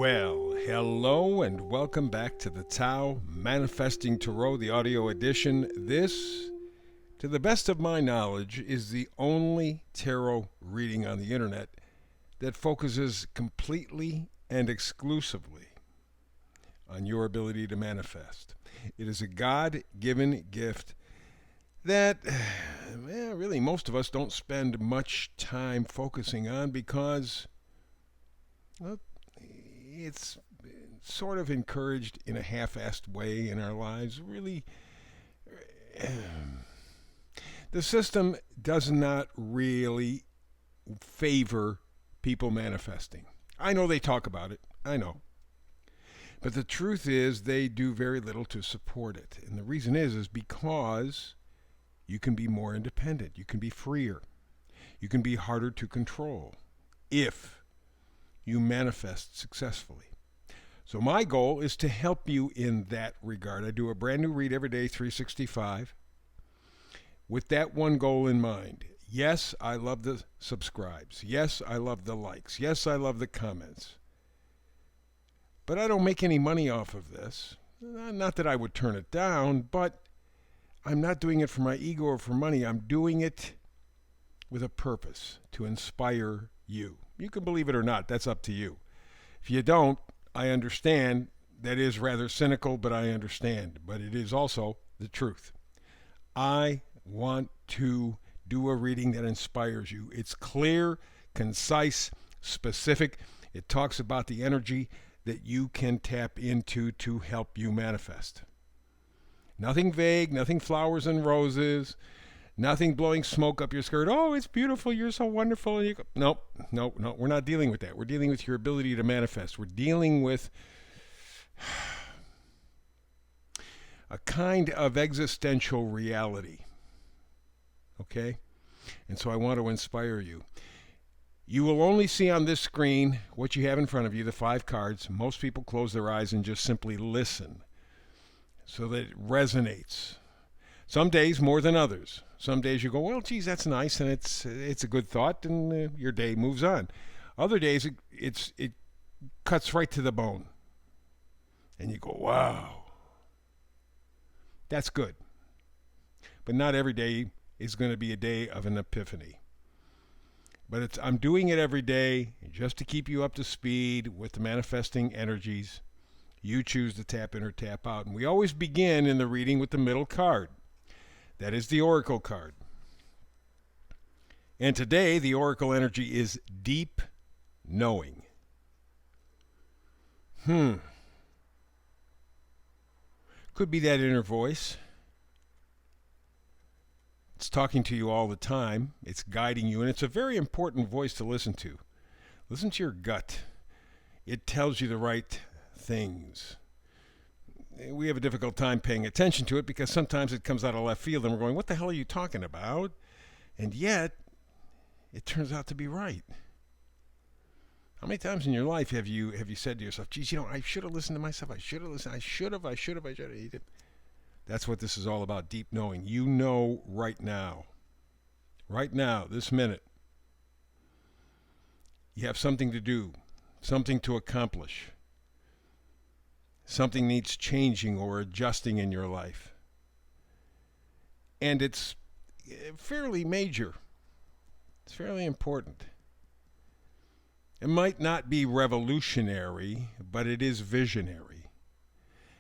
Well, hello and welcome back to the Tao Manifesting Tarot, the audio edition. This, to the best of my knowledge, is the only tarot reading on the internet that focuses completely and exclusively on your ability to manifest. It is a God-given gift that really most of us don't spend much time focusing on because, well, it's sort of encouraged in a half-assed way in our lives. Really, the system does not really favor people manifesting. I know they talk about it. I know. But the truth is they do very little to support it. And the reason is because you can be more independent. You can be freer. You can be harder to control if you manifest successfully. So my goal is to help you in that regard. I do a brand new read every day, 365, with that one goal in mind. Yes, I love the subscribes. Yes, I love the likes. Yes, I love the comments. But I don't make any money off of this. Not that I would turn it down, but I'm not doing it for my ego or for money. I'm doing it with a purpose, to inspire you. You can believe it or not. That's up to you. If you don't, I understand. That is rather cynical, but I understand. But it is also the truth. I want to do a reading that inspires you. It's clear, concise, specific. It talks about the energy that you can tap into to help you manifest. Nothing vague, nothing flowers and roses, nothing blowing smoke up your skirt. Oh, it's beautiful. You're so wonderful. And you go, no. We're not dealing with that. We're dealing with your ability to manifest. We're dealing with a kind of existential reality. Okay? And so I want to inspire you. You will only see on this screen what you have in front of you, the 5 cards. Most people close their eyes and just simply listen so that it resonates. Some days more than others. Some days you go, well, geez, that's nice, and it's a good thought, and your day moves on. Other days it cuts right to the bone, and you go, wow, that's good. But not every day is going to be a day of an epiphany. But I'm doing it every day just to keep you up to speed with the manifesting energies. You choose to tap in or tap out. And we always begin in the reading with the middle card. That is the Oracle card. And today, the Oracle energy is deep knowing. Could be that inner voice. It's talking to you all the time. It's guiding you, and it's a very important voice to listen to. Listen to your gut. It tells you the right things. We have a difficult time paying attention to it because sometimes it comes out of left field and we're going, what the hell are you talking about? And yet, it turns out to be right. How many times in your life have you said to yourself, geez, I should have listened to myself. I should have. That's what this is all about, deep knowing. You know right now, this minute, you have something to do, something to accomplish. Something needs changing or adjusting in your life. And it's fairly major. It's fairly important. It might not be revolutionary, but it is visionary.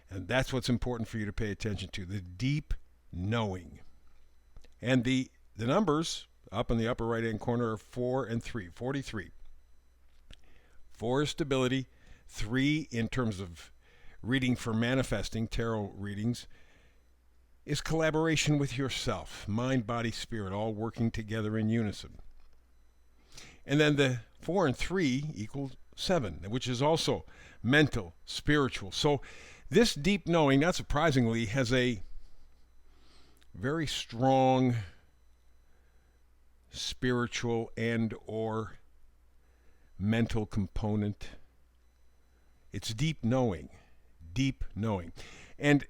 And that's what's important for you to pay attention to, the deep knowing. And the numbers up in the upper right-hand corner are 4 and 3, 43. 4 is stability, 3 in terms of reading for manifesting, tarot readings, is collaboration with yourself, mind, body, spirit, all working together in unison. And then the 4 and 3 equals 7, which is also mental, spiritual. So this deep knowing, not surprisingly, has a very strong spiritual and or mental component. It's deep knowing. And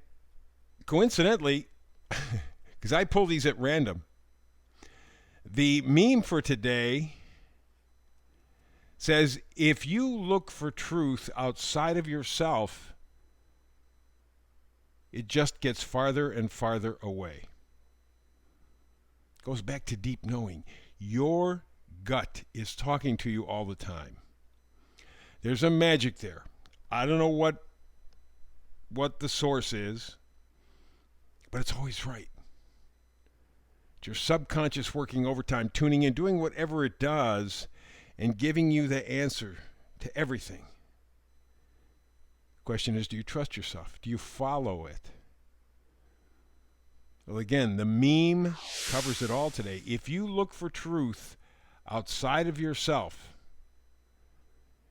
coincidentally, because I pull these at random, the meme for today says if you look for truth outside of yourself, it just gets farther and farther away. It goes back to deep knowing. Your gut is talking to you all the time. There's a magic there. I don't know what the source is, but it's always right. It's your subconscious working overtime, tuning in, doing whatever it does, and giving you the answer to everything. The question is, do you trust yourself? Do you follow it? Well, again, the meme covers it all today. If you look for truth outside of yourself,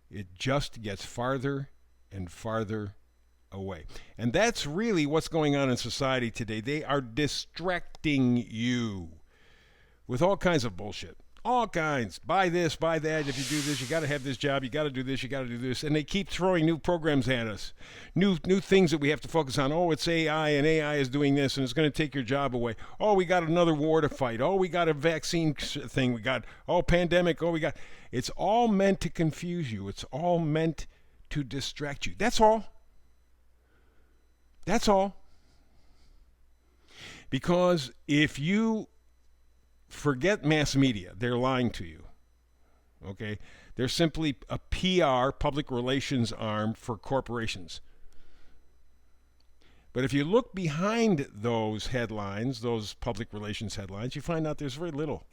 it just gets farther and farther away. And that's really what's going on in society today. They are distracting you with all kinds of bullshit. All kinds. Buy this, buy that. If you do this, you got to have this job. You got to do this, you got to do this. And they keep throwing new programs at us. New things that we have to focus on. Oh, it's AI, and AI is doing this, and it's going to take your job away. Oh, we got another war to fight. Oh, we got a vaccine thing. We got, pandemic. It's all meant to confuse you. It's all meant to distract you. That's all. That's all. Because if you forget mass media, they're lying to you. Okay? They're simply a PR, public relations arm for corporations. But if you look behind those headlines, those public relations headlines, you find out there's very little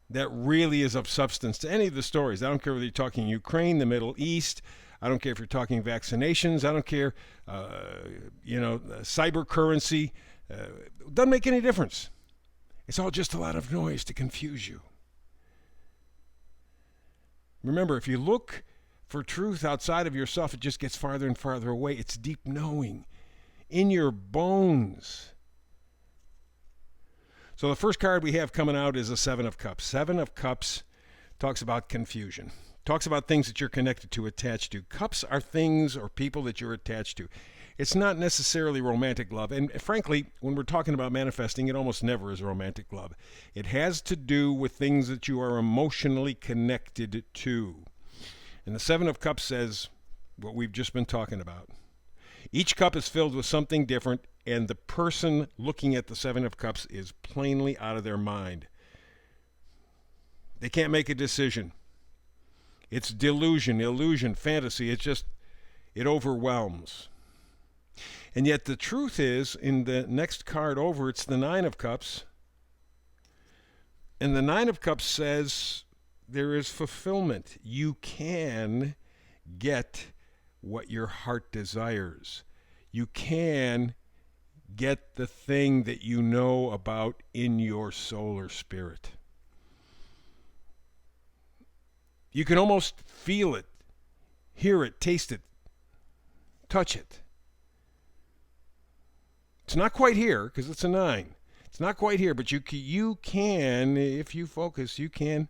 that really is of substance to any of the stories. I don't care whether you're talking Ukraine, the Middle East. I don't care if you're talking vaccinations. I don't care, cyber currency. Doesn't make any difference. It's all just a lot of noise to confuse you. Remember, if you look for truth outside of yourself, it just gets farther and farther away. It's deep knowing in your bones. So the first card we have coming out is a Seven of Cups. Seven of Cups talks about confusion. Talks about things that you're connected to, attached to. Cups are things or people that you're attached to. It's not necessarily romantic love. And frankly, when we're talking about manifesting, it almost never is romantic love. It has to do with things that you are emotionally connected to. And the Seven of Cups says what we've just been talking about. Each cup is filled with something different, and the person looking at the Seven of Cups is plainly out of their mind. They can't make a decision. It's delusion, illusion, fantasy. It overwhelms. And yet the truth is, in the next card over, it's the Nine of Cups. And the Nine of Cups says there is fulfillment. You can get what your heart desires. You can get the thing that you know about in your soul or spirit. You can almost feel it, hear it, taste it, touch it. It's not quite here because it's a 9. It's not quite here, but you can, if you focus, you can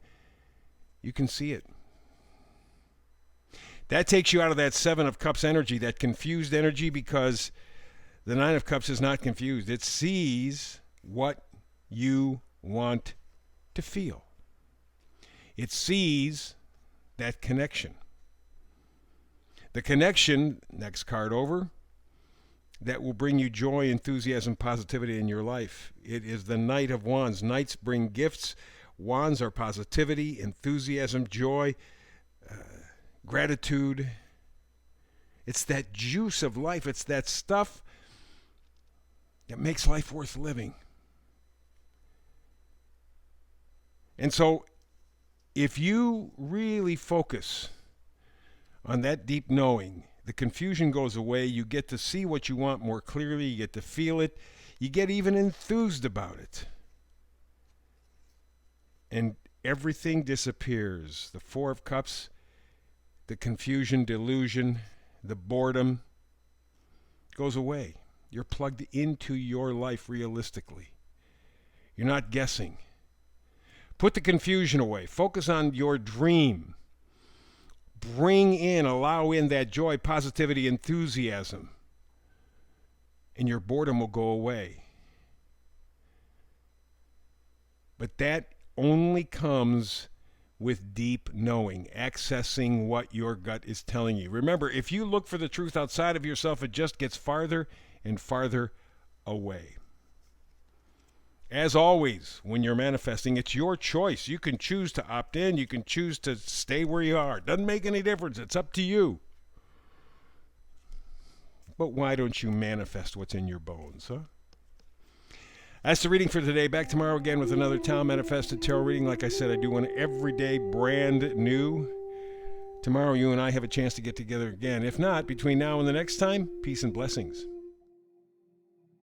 see it. That takes you out of that Seven of Cups energy, that confused energy, because the Nine of Cups is not confused. It sees what you want to feel. It sees that connection. The connection, next card over, that will bring you joy, enthusiasm, positivity in your life. It is the Knight of Wands. Knights bring gifts. Wands are positivity, enthusiasm, joy, gratitude. It's that juice of life. It's that stuff that makes life worth living. And so if you really focus on that deep knowing, the confusion goes away. You get to see what you want more clearly. You get to feel it. You get even enthused about it. And everything disappears. The Four of Cups, the confusion, delusion, the boredom goes away. You're plugged into your life realistically. You're not guessing. Put the confusion away. Focus on your dream. Allow in that joy, positivity, enthusiasm. And your boredom will go away. But that only comes with deep knowing, accessing what your gut is telling you. Remember, if you look for the truth outside of yourself, it just gets farther and farther away. As always, when you're manifesting, it's your choice. You can choose to opt in. You can choose to stay where you are. Doesn't make any difference. It's up to you. But why don't you manifest what's in your bones, huh? That's the reading for today. Back tomorrow again with another Tao Manifested Tarot reading. Like I said, I do one every day, brand new. Tomorrow you and I have a chance to get together again. If not, between now and the next time, peace and blessings.